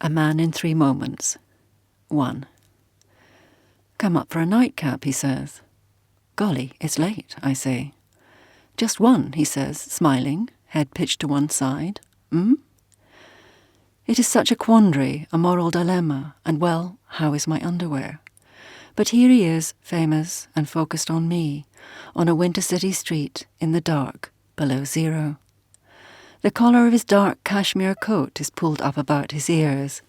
A man in 3 moments. 1. Come up for a nightcap, he says. Golly, it's late, I say. Just one, he says, smiling, head pitched to one side. It is such a quandary, a moral dilemma, and well, how is my underwear? But here he is, famous and focused on me, on a winter city street, in the dark, below zero. The collar of his dark cashmere coat is pulled up about his ears.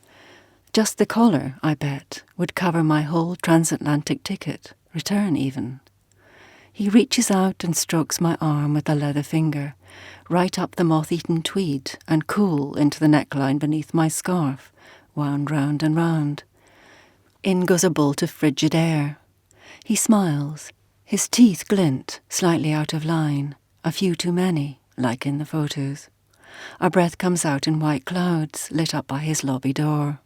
Just the collar, I bet, would cover my whole transatlantic ticket, return even. He reaches out and strokes my arm with a leather finger, right up the moth-eaten tweed and cool into the neckline beneath my scarf, wound round and round. In goes a bolt of frigid air. He smiles. His teeth glint, slightly out of line, a few too many, like in the photos. Our breath comes out in white clouds, lit up by his lobby door.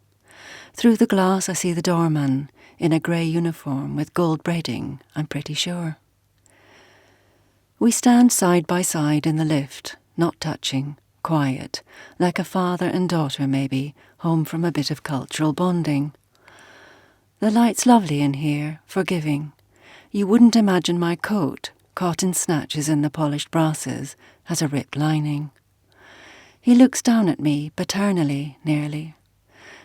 Through the glass I see the doorman, in a grey uniform with gold braiding, I'm pretty sure. We stand side by side in the lift, not touching, quiet, like a father and daughter maybe, home from a bit of cultural bonding. The light's lovely in here, forgiving. You wouldn't imagine my coat, caught in snatches in the polished brasses, has a ripped lining. He looks down at me, paternally, nearly,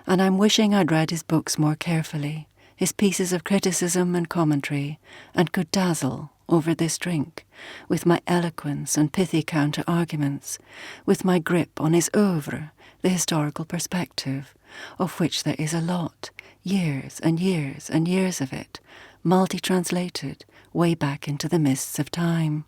and I'm wishing I'd read his books more carefully, his pieces of criticism and commentary, and could dazzle, over this drink, with my eloquence and pithy counter-arguments, with my grip on his oeuvre, the historical perspective, of which there is a lot, years and years and years of it, multi-translated, way back into the mists of time.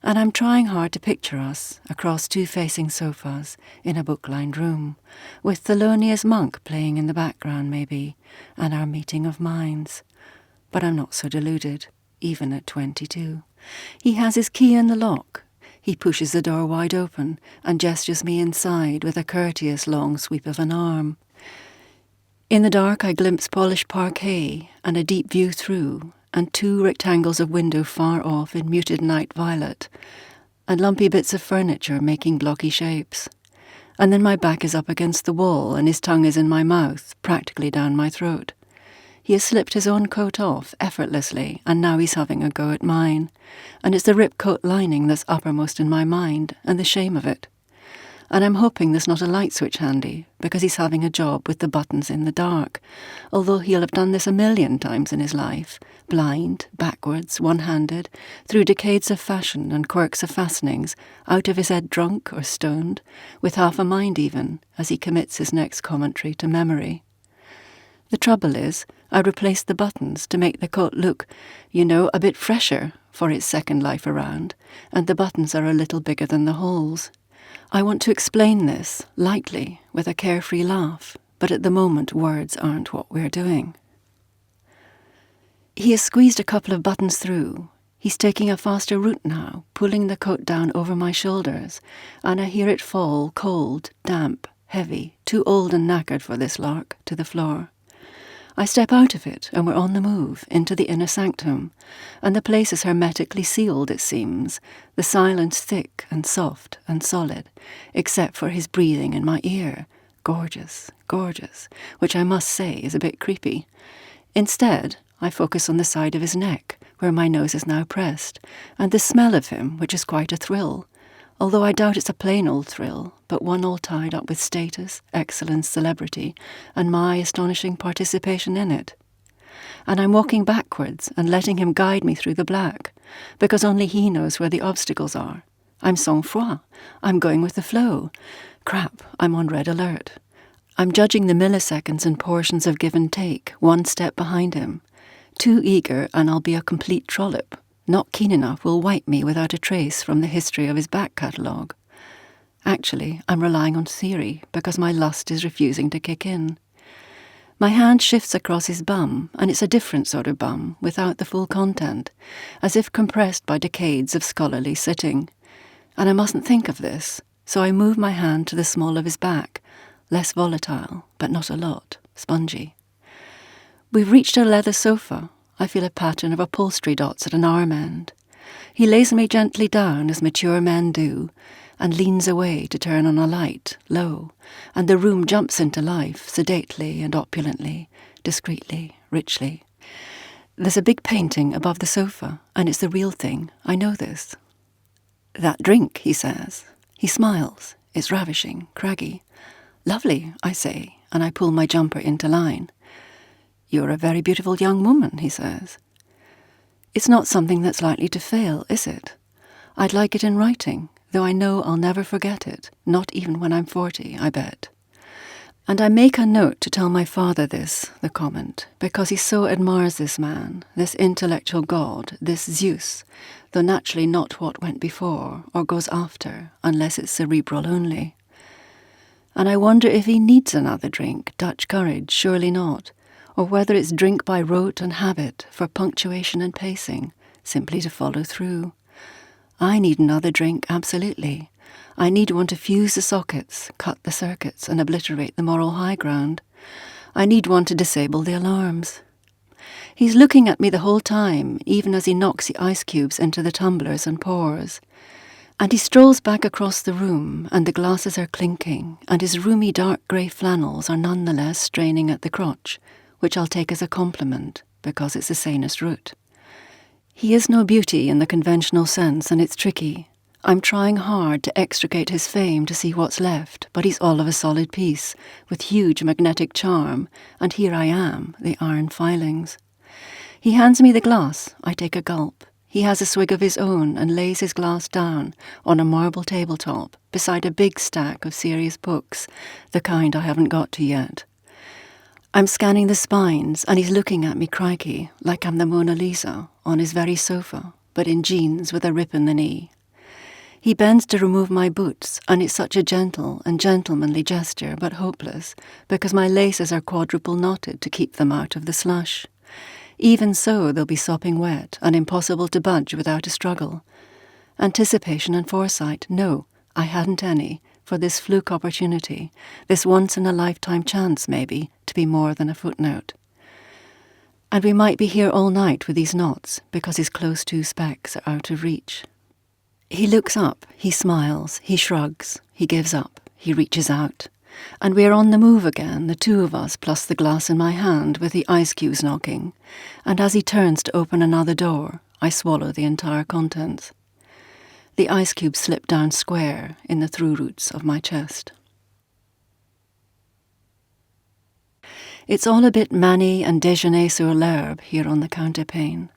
And I'm trying hard to picture us, across 2 facing sofas, in a book-lined room, with Thelonious Monk playing in the background maybe, and our meeting of minds. But I'm not so deluded, even at 22. He has his key in the lock. He pushes the door wide open and gestures me inside with a courteous long sweep of an arm. In the dark I glimpse polished parquet and a deep view through, and 2 rectangles of window far off in muted night violet, and lumpy bits of furniture making blocky shapes. And then my back is up against the wall and his tongue is in my mouth, practically down my throat. He has slipped his own coat off effortlessly, and now he's having a go at mine. And it's the rip coat lining that's uppermost in my mind, and the shame of it. And I'm hoping there's not a light switch handy, because he's having a job with the buttons in the dark, although he'll have done this 1,000,000 times in his life, blind, backwards, one-handed, through decades of fashion and quirks of fastenings, out of his head drunk or stoned, with half a mind even, as he commits his next commentary to memory. The trouble is, I replaced the buttons to make the coat look, a bit fresher for its second life around, and the buttons are a little bigger than the holes. I want to explain this, lightly, with a carefree laugh, but at the moment words aren't what we're doing. He has squeezed a couple of buttons through. He's taking a faster route now, pulling the coat down over my shoulders, and I hear it fall, cold, damp, heavy, too old and knackered for this lark, to the floor. I step out of it, and we're on the move, into the inner sanctum, and the place is hermetically sealed, it seems, the silence thick and soft and solid, except for his breathing in my ear. Gorgeous, gorgeous, which I must say is a bit creepy. Instead, I focus on the side of his neck, where my nose is now pressed, and the smell of him, which is quite a thrill, although I doubt it's a plain old thrill, but one all tied up with status, excellence, celebrity, and my astonishing participation in it. And I'm walking backwards and letting him guide me through the black, because only he knows where the obstacles are. I'm sang-froid. I'm going with the flow. Crap, I'm on red alert. I'm judging the milliseconds and portions of give and take, one step behind him. Too eager and I'll be a complete trollop. Not keen enough will wipe me without a trace from the history of his back catalogue. Actually, I'm relying on theory, because my lust is refusing to kick in. My hand shifts across his bum, and it's a different sort of bum, without the full content, as if compressed by decades of scholarly sitting. And I mustn't think of this, so I move my hand to the small of his back, less volatile, but not a lot, spongy. We've reached a leather sofa. I feel a pattern of upholstery dots at an arm end. He lays me gently down, as mature men do, and leans away to turn on a light, low, and the room jumps into life, sedately and opulently, discreetly, richly. There's a big painting above the sofa, and it's the real thing. I know this. "That drink," he says. He smiles. It's ravishing, craggy. "Lovely," I say, and I pull my jumper into line. "You're a very beautiful young woman," he says. It's not something that's likely to fail, is it? I'd like it in writing, though I know I'll never forget it, not even when I'm 40, I bet. And I make a note to tell my father this, the comment, because he so admires this man, this intellectual god, this Zeus, though naturally not what went before or goes after, unless it's cerebral only. And I wonder if he needs another drink, Dutch courage, surely not, or whether it's drink by rote and habit, for punctuation and pacing, simply to follow through. I need another drink, absolutely. I need one to fuse the sockets, cut the circuits, and obliterate the moral high ground. I need one to disable the alarms. He's looking at me the whole time, even as he knocks the ice cubes into the tumblers and pours. And he strolls back across the room, and the glasses are clinking, and his roomy dark grey flannels are none the less straining at the crotch, which I'll take as a compliment, because it's the sanest route. He is no beauty in the conventional sense, and it's tricky. I'm trying hard to extricate his fame to see what's left, but he's all of a solid piece, with huge magnetic charm, and here I am, the iron filings. He hands me the glass. I take a gulp. He has a swig of his own and lays his glass down on a marble tabletop beside a big stack of serious books, the kind I haven't got to yet. I'm scanning the spines, and he's looking at me crikey, like I'm the Mona Lisa, on his very sofa, but in jeans with a rip in the knee. He bends to remove my boots, and it's such a gentle and gentlemanly gesture, but hopeless, because my laces are quadruple knotted to keep them out of the slush. Even so, they'll be sopping wet and impossible to budge without a struggle. Anticipation and foresight, no, I hadn't any, for this fluke opportunity, this once-in-a-lifetime chance, maybe, to be more than a footnote. And we might be here all night with these knots, because his close-to specs are out of reach. He looks up, he smiles, he shrugs, he gives up, he reaches out. And we are on the move again, the two of us, plus the glass in my hand with the ice cubes knocking. And as he turns to open another door, I swallow the entire contents. The ice cubes slip down square in the through roots of my chest. It's all a bit manie and déjeuner sur l'herbe here on the counterpane.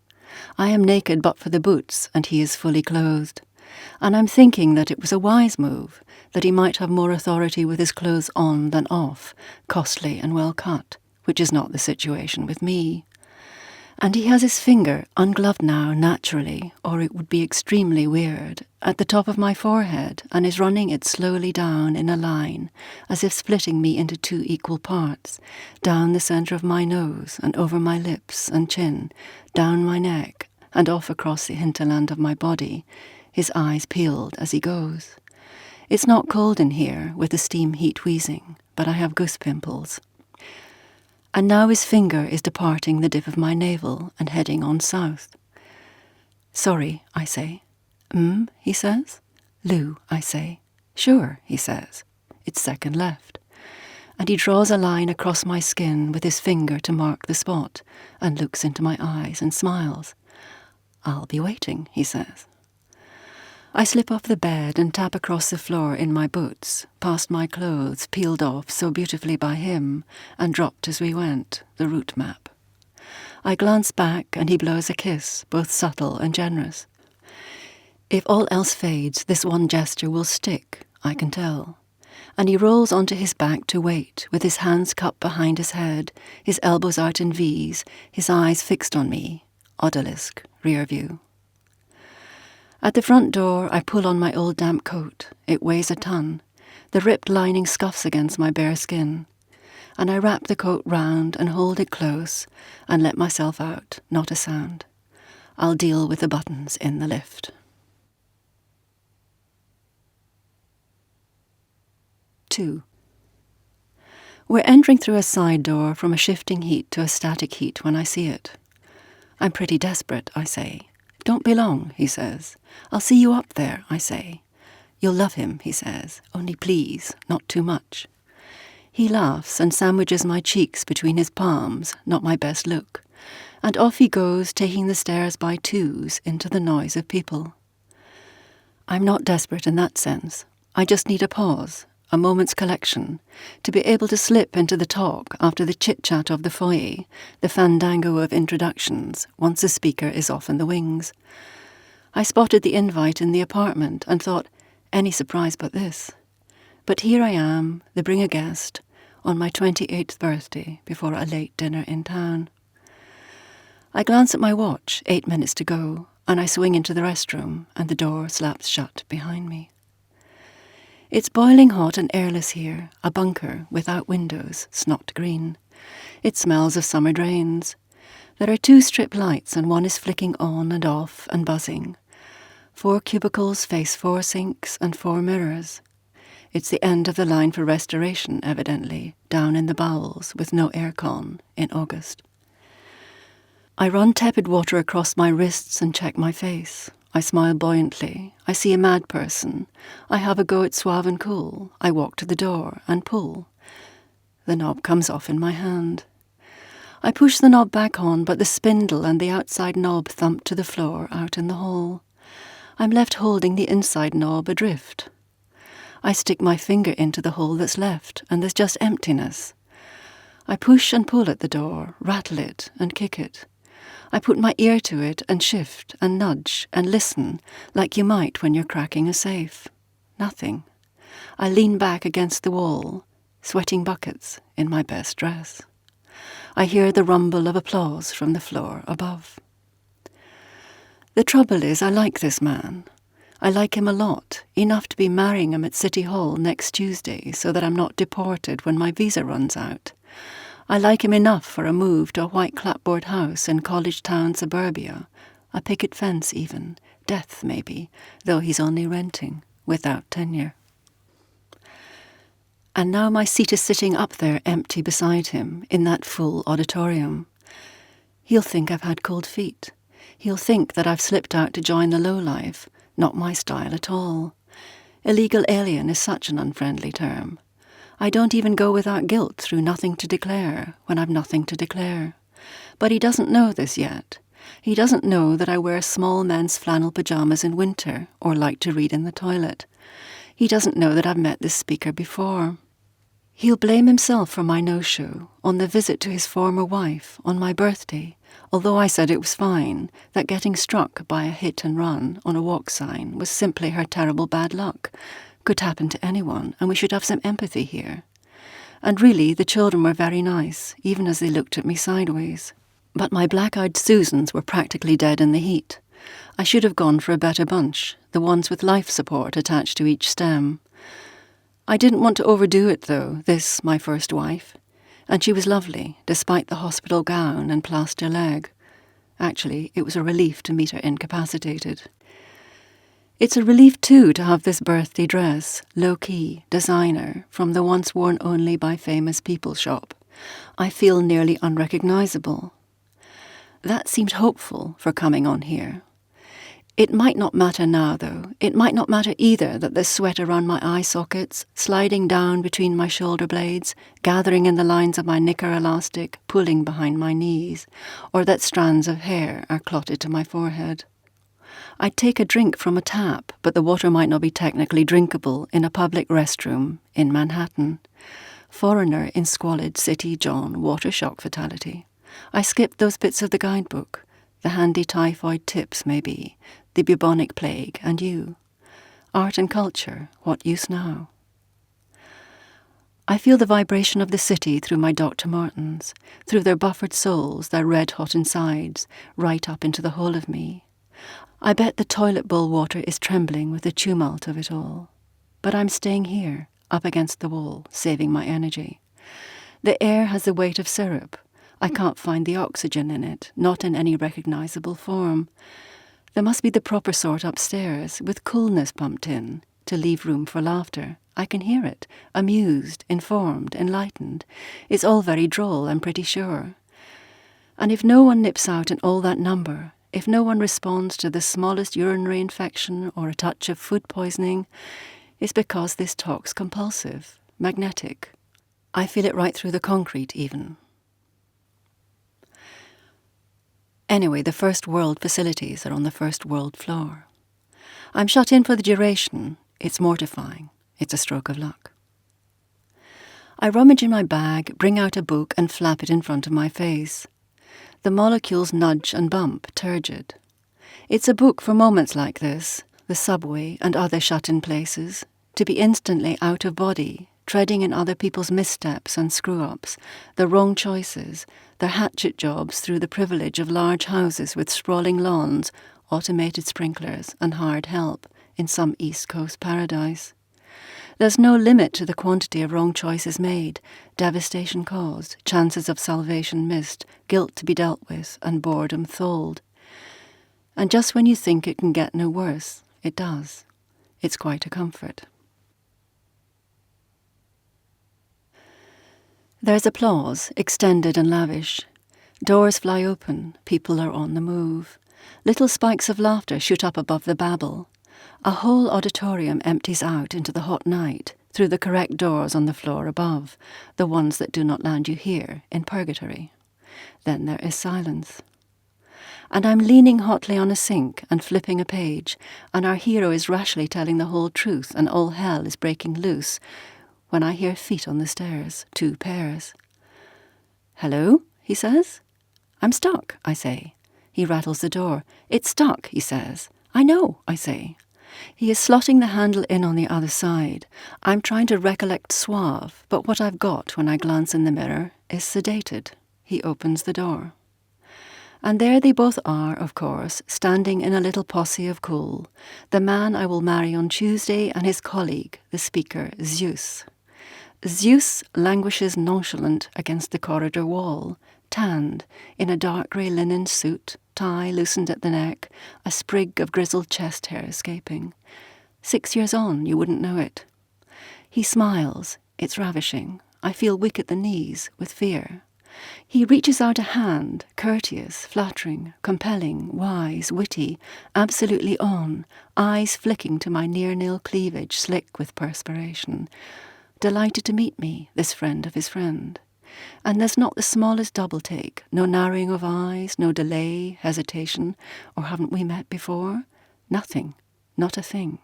I am naked but for the boots, and he is fully clothed. And I'm thinking that it was a wise move, that he might have more authority with his clothes on than off, costly and well cut, which is not the situation with me. And he has his finger, ungloved now naturally, or it would be extremely weird, at the top of my forehead, and is running it slowly down in a line, as if splitting me into two equal parts, down the centre of my nose, and over my lips and chin, down my neck, and off across the hinterland of my body, his eyes peeled as he goes. It's not cold in here, with the steam heat wheezing, but I have goose pimples. And now his finger is departing the dip of my navel and heading on south. "Sorry," I say. He says. "Lou," I say. "Sure," he says. "It's second left." And he draws a line across my skin with his finger to mark the spot, and looks into my eyes and smiles. "I'll be waiting," he says. I slip off the bed and tap across the floor in my boots, past my clothes, peeled off so beautifully by him, and dropped as we went, the route map. I glance back, and he blows a kiss, both subtle and generous. If all else fades, this one gesture will stick, I can tell. And he rolls onto his back to wait, with his hands cupped behind his head, his elbows out in V's, his eyes fixed on me, odalisque, rear view. At the front door, I pull on my old damp coat. It weighs a ton. The ripped lining scuffs against my bare skin. And I wrap the coat round and hold it close and let myself out, not a sound. I'll deal with the buttons in the lift. 2. We're entering through a side door from a shifting heat to a static heat when I see it. I'm pretty desperate, I say. "Don't be long," he says. "I'll see you up there," I say. "You'll love him," he says, "only please, not too much." He laughs and sandwiches my cheeks between his palms, not my best look, and off he goes, taking the stairs by twos into the noise of people. I'm not desperate in that sense. I just need a pause, a moment's collection, to be able to slip into the talk after the chit-chat of the foyer, the fandango of introductions, once a speaker is off in the wings. I spotted the invite in the apartment and thought, any surprise but this. But here I am, the bring a guest, on my 28th birthday before a late dinner in town. I glance at my watch, 8 minutes to go, and I swing into the restroom, and the door slaps shut behind me. It's boiling hot and airless here, a bunker without windows, snot green. It smells of summer drains. There are 2 strip lights and one is flicking on and off and buzzing. 4 cubicles face 4 sinks and 4 mirrors. It's the end of the line for restoration, evidently, down in the bowels with no aircon in August. I run tepid water across my wrists and check my face. I smile buoyantly. I see a mad person. I have a go at suave and cool. I walk to the door and pull. The knob comes off in my hand. I push the knob back on, but the spindle and the outside knob thump to the floor out in the hall. I'm left holding the inside knob adrift. I stick my finger into the hole that's left, and there's just emptiness. I push and pull at the door, rattle it and kick it. I put my ear to it and shift and nudge and listen like you might when you're cracking a safe. Nothing. I lean back against the wall, sweating buckets in my best dress. I hear the rumble of applause from the floor above. The trouble is, I like this man. I like him a lot, enough to be marrying him at City Hall next Tuesday so that I'm not deported when my visa runs out. I like him enough for a move to a white clapboard house in college town suburbia, a picket fence even, death maybe, though he's only renting, without tenure. And now my seat is sitting up there empty beside him, in that full auditorium. He'll think I've had cold feet. He'll think that I've slipped out to join the lowlife, not my style at all. Illegal alien is such an unfriendly term. I don't even go without guilt through nothing to declare when I've nothing to declare. But he doesn't know this yet. He doesn't know that I wear small men's flannel pyjamas in winter or like to read in the toilet. He doesn't know that I've met this speaker before. He'll blame himself for my no-show, on the visit to his former wife, on my birthday, although I said it was fine, that getting struck by a hit and run on a walk sign was simply her terrible bad luck. Could happen to anyone, and we should have some empathy here. And really, the children were very nice, even as they looked at me sideways. But my black-eyed Susans were practically dead in the heat. I should have gone for a better bunch, the ones with life support attached to each stem. I didn't want to overdo it, though, this, my first wife. And she was lovely, despite the hospital gown and plaster leg. Actually, it was a relief to meet her incapacitated. It's a relief, too, to have this birthday dress, low-key, designer, from the once worn only by famous people shop. I feel nearly unrecognisable. That seemed hopeful for coming on here. It might not matter now, though. It might not matter either that there's sweat around my eye sockets, sliding down between my shoulder blades, gathering in the lines of my knicker elastic, pulling behind my knees, or that strands of hair are clotted to my forehead. I'd take a drink from a tap, but the water might not be technically drinkable in a public restroom in Manhattan. Foreigner in squalid City John water shock fatality. I skipped those bits of the guidebook, the handy typhoid tips maybe, the bubonic plague and you. Art and culture, what use now? I feel the vibration of the city through my Dr. Martens, through their buffered soles, their red-hot insides, right up into the whole of me. I bet the toilet bowl water is trembling with the tumult of it all. But I'm staying here, up against the wall, saving my energy. The air has the weight of syrup. I can't find the oxygen in it, not in any recognisable form. There must be the proper sort upstairs, with coolness pumped in, to leave room for laughter. I can hear it, amused, informed, enlightened. It's all very droll, I'm pretty sure. And if no one nips out in all that number, if no one responds to the smallest urinary infection or a touch of food poisoning, It's because this talk's compulsive, magnetic. I feel it right through the concrete, even. Anyway, the first world facilities are on the first world floor. I'm shut in for the duration. It's mortifying. It's a stroke of luck. I rummage in my bag, bring out a book and flap it in front of my face. The molecules nudge and bump, turgid. It's a book for moments like this, the subway and other shut-in places, to be instantly out of body, treading in other people's missteps and screw-ups, their wrong choices, their hatchet jobs through the privilege of large houses with sprawling lawns, automated sprinklers and hired help in some East Coast paradise. There's no limit to the quantity of wrong choices made, devastation caused, chances of salvation missed, guilt to be dealt with, and boredom tholed. And just when you think it can get no worse, it does. It's quite a comfort. There's applause, extended and lavish. Doors fly open, people are on the move. Little spikes of laughter shoot up above the babble. A whole auditorium empties out into the hot night through the correct doors on the floor above, the ones that do not land you here, in purgatory. Then there is silence. And I'm leaning hotly on a sink and flipping a page, and our hero is rashly telling the whole truth and all hell is breaking loose, when I hear feet on the stairs, 2 pairs. "Hello?" he says. "I'm stuck," I say. He rattles the door. "It's stuck," he says. "I know," I say. He is slotting the handle in on the other side. I'm trying to recollect suave, but what I've got when I glance in the mirror is sedated. He opens the door. And there they both are, of course, standing in a little posse of cool, the man I will marry on Tuesday and his colleague, the speaker, Zeus. Zeus languishes nonchalant against the corridor wall, tanned, in a dark grey linen suit, tie loosened at the neck, a sprig of grizzled chest hair escaping. 6 years on, you wouldn't know it. He smiles. It's ravishing. I feel weak at the knees, with fear. He reaches out a hand, courteous, flattering, compelling, wise, witty, absolutely on, eyes flicking to my near-nil cleavage slick with perspiration. Delighted to meet me, this friend of his friend. And there's not the smallest double take, no narrowing of eyes, no delay, hesitation, or haven't we met before? Nothing, not a thing.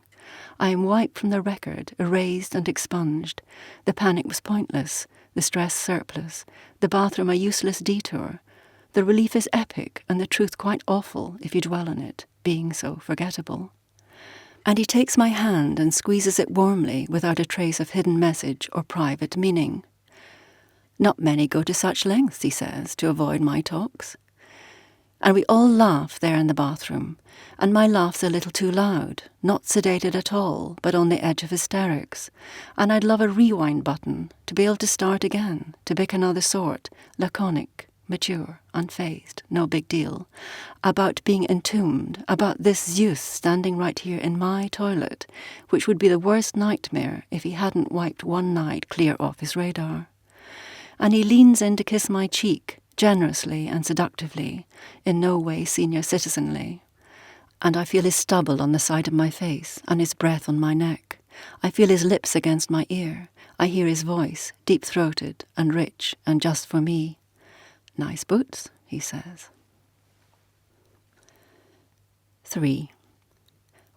I am wiped from the record, erased and expunged. The panic was pointless, the stress surplus, the bathroom a useless detour. The relief is epic and the truth quite awful if you dwell on it, being so forgettable. And he takes my hand and squeezes it warmly without a trace of hidden message or private meaning. Not many go to such lengths, he says, to avoid my talks. And we all laugh there in the bathroom, and my laugh's a little too loud, not sedated at all, but on the edge of hysterics. And I'd love a rewind button, to be able to start again, to pick another sort, laconic, mature, unfazed, no big deal, about being entombed, about this Zeus standing right here in my toilet, which would be the worst nightmare if he hadn't wiped one night clear off his radar. And he leans in to kiss my cheek, generously and seductively, in no way senior citizenly. And I feel his stubble on the side of my face, and his breath on my neck. I feel his lips against my ear. I hear his voice, deep-throated and rich and just for me. "Nice boots," he says. 3.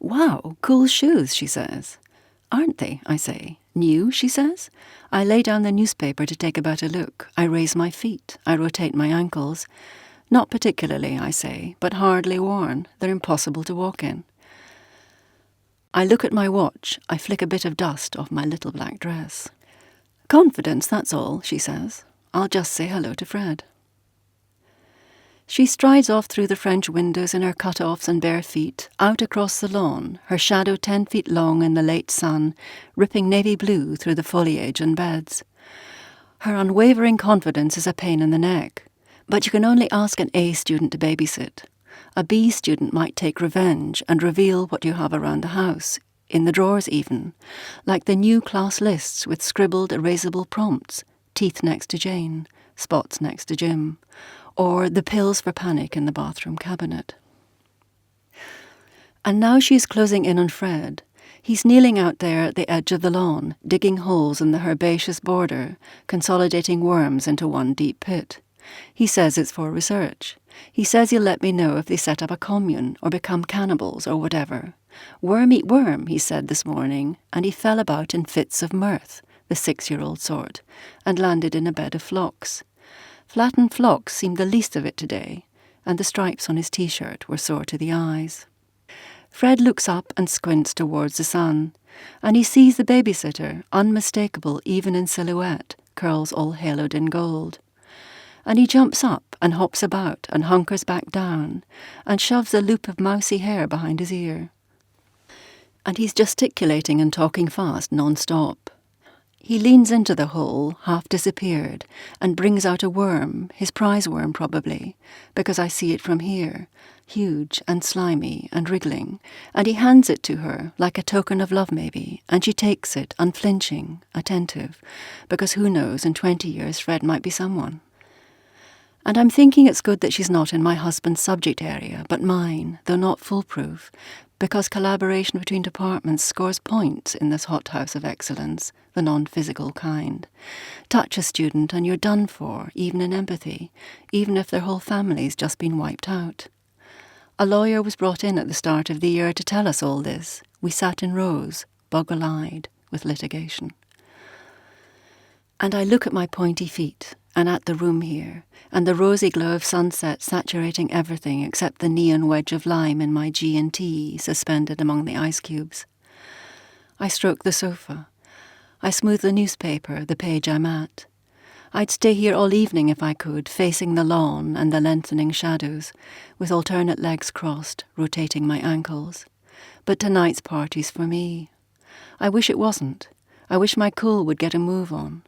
"Wow, cool shoes," she says. "Aren't they?" I say. "New?" she says. I lay down the newspaper to take a better look. I raise my feet. I rotate my ankles. "Not particularly," I say, "but hardly worn. They're impossible to walk in." I look at my watch. I flick a bit of dust off my little black dress. "Confidence, that's all," she says. "I'll just say hello to Fred." She strides off through the French windows in her cut-offs and bare feet, out across the lawn, her shadow 10 feet long in the late sun, ripping navy blue through the foliage and beds. Her unwavering confidence is a pain in the neck. But you can only ask an A student to babysit. A B student might take revenge and reveal what you have around the house, in the drawers even, like the new class lists with scribbled erasable prompts, teeth next to Jane, spots next to Jim, or the pills for panic in the bathroom cabinet. And now she is closing in on Fred. He's kneeling out there at the edge of the lawn, digging holes in the herbaceous border, consolidating worms into one deep pit. He says it's for research. He says he'll let me know if they set up a commune or become cannibals or whatever. Worm eat worm, he said this morning, and he fell about in fits of mirth, the 6-year-old sort, and landed in a bed of phlox. Flattened phlox seemed the least of it today, and the stripes on his T-shirt were sore to the eyes. Fred looks up and squints towards the sun, and he sees the babysitter, unmistakable even in silhouette, curls all haloed in gold. And he jumps up and hops about and hunkers back down and shoves a loop of mousy hair behind his ear. And he's gesticulating and talking fast non-stop. He leans into the hole, half disappeared, and brings out a worm, his prize worm probably, because I see it from here, huge and slimy and wriggling, and he hands it to her, like a token of love maybe, and she takes it, unflinching, attentive, because who knows, in 20 years Fred might be someone. And I'm thinking it's good that she's not in my husband's subject area, but mine, though not foolproof, because collaboration between departments scores points in this hothouse of excellence, the non-physical kind. Touch a student and you're done for, even in empathy, even if their whole family's just been wiped out. A lawyer was brought in at the start of the year to tell us all this. We sat in rows, boggle-eyed, with litigation. And I look at my pointy feet, and at the room here, and the rosy glow of sunset saturating everything except the neon wedge of lime in my G&T suspended among the ice cubes. I stroke the sofa. I smooth the newspaper, the page I'm at. I'd stay here all evening if I could, facing the lawn and the lengthening shadows, with alternate legs crossed, rotating my ankles. But tonight's party's for me. I wish it wasn't. I wish my cool would get a move on.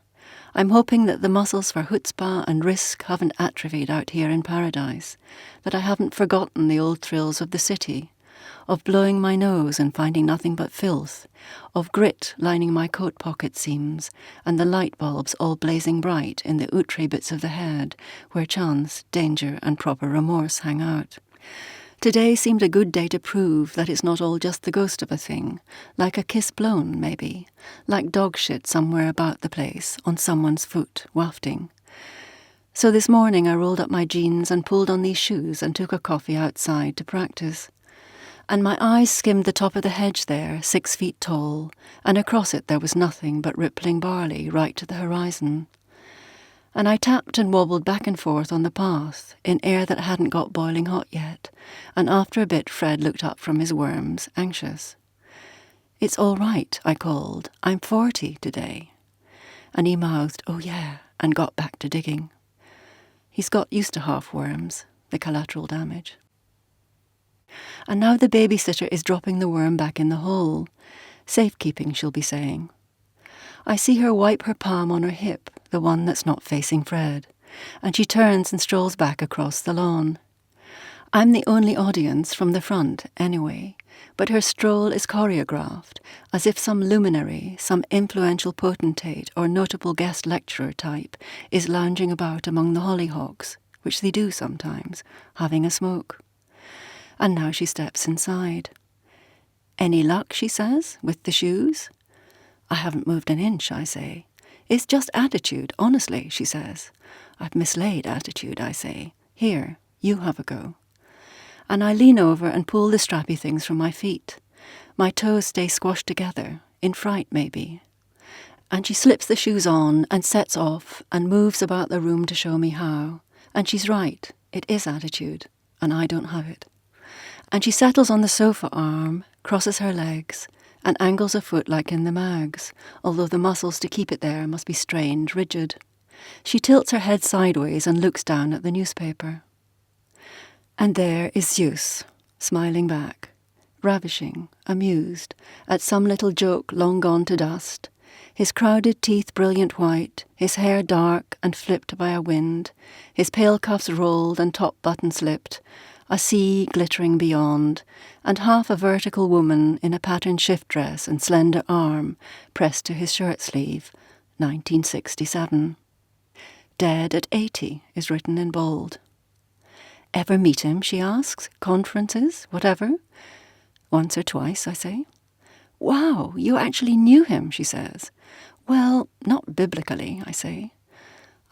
I'm hoping that the muscles for chutzpah and risk haven't atrophied out here in paradise, that I haven't forgotten the old thrills of the city, of blowing my nose and finding nothing but filth, of grit lining my coat pocket seams, and the light bulbs all blazing bright in the outre bits of the head, where chance, danger, and proper remorse hang out. Today seemed a good day to prove that it's not all just the ghost of a thing, like a kiss blown, maybe, like dog shit somewhere about the place, on someone's foot, wafting. So this morning I rolled up my jeans and pulled on these shoes and took a coffee outside to practice. And my eyes skimmed the top of the hedge there, 6 feet tall, and across it there was nothing but rippling barley right to the horizon. And I tapped and wobbled back and forth on the path, in air that hadn't got boiling hot yet, and after a bit Fred looked up from his worms, anxious. "It's all right," I called. "I'm 40 today." And he mouthed, "Oh yeah," and got back to digging. He's got used to half-worms, the collateral damage. And now the babysitter is dropping the worm back in the hole. Safekeeping, she'll be saying. I see her wipe her palm on her hip, the one that's not facing Fred, and she turns and strolls back across the lawn. I'm the only audience from the front, anyway, but her stroll is choreographed, as if some luminary, some influential potentate or notable guest lecturer type is lounging about among the hollyhocks, which they do sometimes, having a smoke. And now she steps inside. "Any luck," she says, "with the shoes?" "I haven't moved an inch," I say. "It's just attitude, honestly," she says. "I've mislaid attitude," I say. "Here, you have a go." And I lean over and pull the strappy things from my feet. My toes stay squashed together, in fright maybe. And she slips the shoes on and sets off and moves about the room to show me how. And she's right, it is attitude, and I don't have it. And she settles on the sofa arm, crosses her legs, and angles a foot like in the mags, although the muscles to keep it there must be strained, rigid. She tilts her head sideways and looks down at the newspaper. And there is Zeus, smiling back, ravishing, amused, at some little joke long gone to dust, his crowded teeth brilliant white, his hair dark and flipped by a wind, his pale cuffs rolled and top button slipped, a sea glittering beyond, and half a vertical woman in a patterned shift dress and slender arm pressed to his shirt sleeve, 1967. "Dead at 80 is written in bold. "Ever meet him?" she asks. "Conferences? Whatever?" "Once or twice," I say. Wow, you actually knew him, she says. Well, not biblically, I say.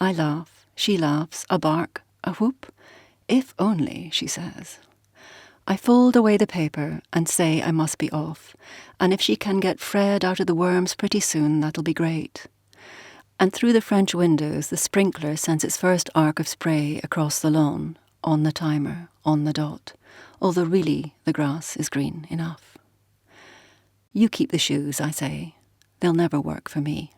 I laugh, she laughs, a bark, a whoop. If only, she says. I fold away the paper and say I must be off, and if she can get Fred out of the worms pretty soon, that'll be great. And through the French windows, the sprinkler sends its first arc of spray across the lawn, on the timer, on the dot, although really the grass is green enough. You keep the shoes, I say. They'll never work for me.